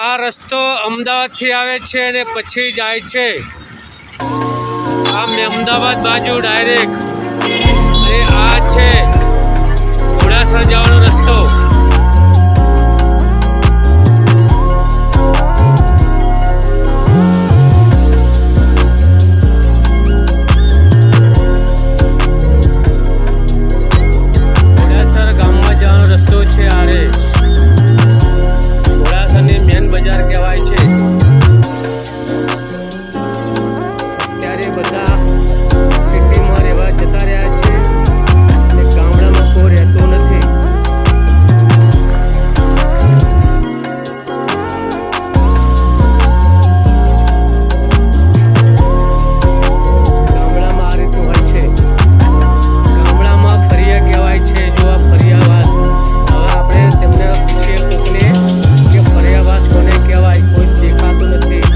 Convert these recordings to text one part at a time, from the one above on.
આ રસ્તો અમદાવાદથી આવે છે અને પછી જાય છે આમ અમદાવાદ બાજુ ડાયરેક્ટ. અને આ છે ઘોડાસર જવાનો રસ્તો. ઘોડાસર ગામમાં જવાનો રસ્તો છે. આરે ઘોડાસરની મેન બજાર કહેવાય છે. અત્યારે બધા સિટીમાં રહેવા જતા રહ્યા છે અને ગામડામાં કોઈ રહેતો નથી. ગામડામાં આ રીતનું હોય છે. ગામડામાં ફરિયા કહેવાય છે. જો આ ફરિયાવાસ, હવે આપણે તેમને પૂછીએ કોકને કે ફરિયાવાસ કોને કહેવાય. કોઈ દેખાતું નથી.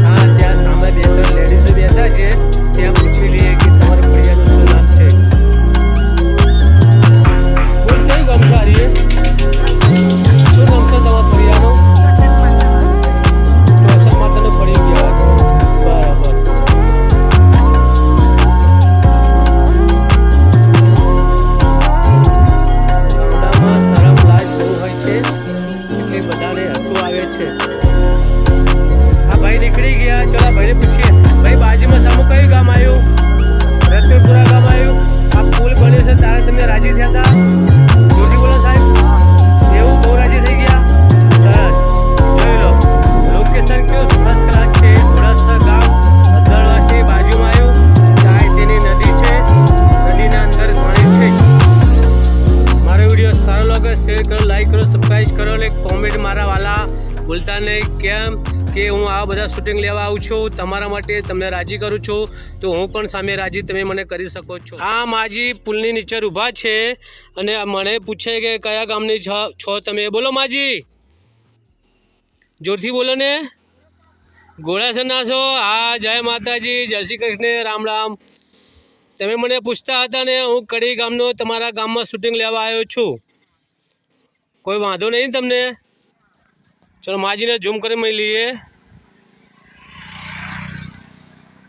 હા, ત્યાં સામે બે ત્રણ લેડીઝો બેઠા છે, ત્યાં પૂછી લઈએ કે તમારા ફળિયાનું શું નામ છે. બોલ, કયું ગામ છે આર્ય? શું નામ છે તમારા ફળિયાનું? ચોસઠ માતાનું ફળિયું કહેવાય. બરાબર. ગામડામાં શરમ લાજ બહુ હોય છે એટલે બધાને હસવું આવે છે. આ ભાઈ નીકળી ગયા. ચલો આ ભાઈને પૂછીએ. ભાઈ, બાજુમાં સામું કયું ગામ આવ્યું? રતનપુરા ગામ આવ્યું. આ પુલ બન્યો છે ત્યારે તમે રાજી થયા હતા? જોરથી બોલો સાહેબ. એવું બહુ રાજી થઈ ગયા? સરસ. જોઈ લો, લોકેશન કેવું ફર્સ્ટ ક્લાસ છે. ઘોડાસર ગામ અધરવાસની બાજુમાં આવ્યું. ચાય તેની નદી છે. નદીના અંદર પાણી છે. મારો વિડીયો સારો લાગે શેર કરો, લાઈક કરો, સબસ્ક્રાઈબ કરો અને કોમેન્ટ મારા વાલા ભૂલતા નહીં. કેમ કે હું આ બધા શૂટિંગ લેવા આવું છું તમારા માટે, તમને રાજી કરું છું તો હું પણ સામે રાજી તમે મને કરી શકો છો. આ માજી પુલની નીચે ઊભા છે અને મને પૂછે કે કયા ગામની છો તમે. બોલો માજી, જોરથી બોલો ને. ઘોડાસરના છો? હા, જય માતાજી, જય શ્રી કૃષ્ણ, રામ રામ. તમે મને પૂછતા હતા ને, હું કડી ગામનો તમારા ગામમાં શૂટિંગ લેવા આવ્યો છું. કોઈ વાંધો નહીં તમને? ચલો માજીને ઝૂમ કરી મળી લઈએ.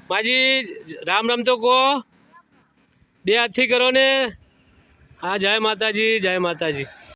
માજી રામ રામ તો કહો, બે હાથથી કરો ને. હા, જય માતાજી, જય માતાજી.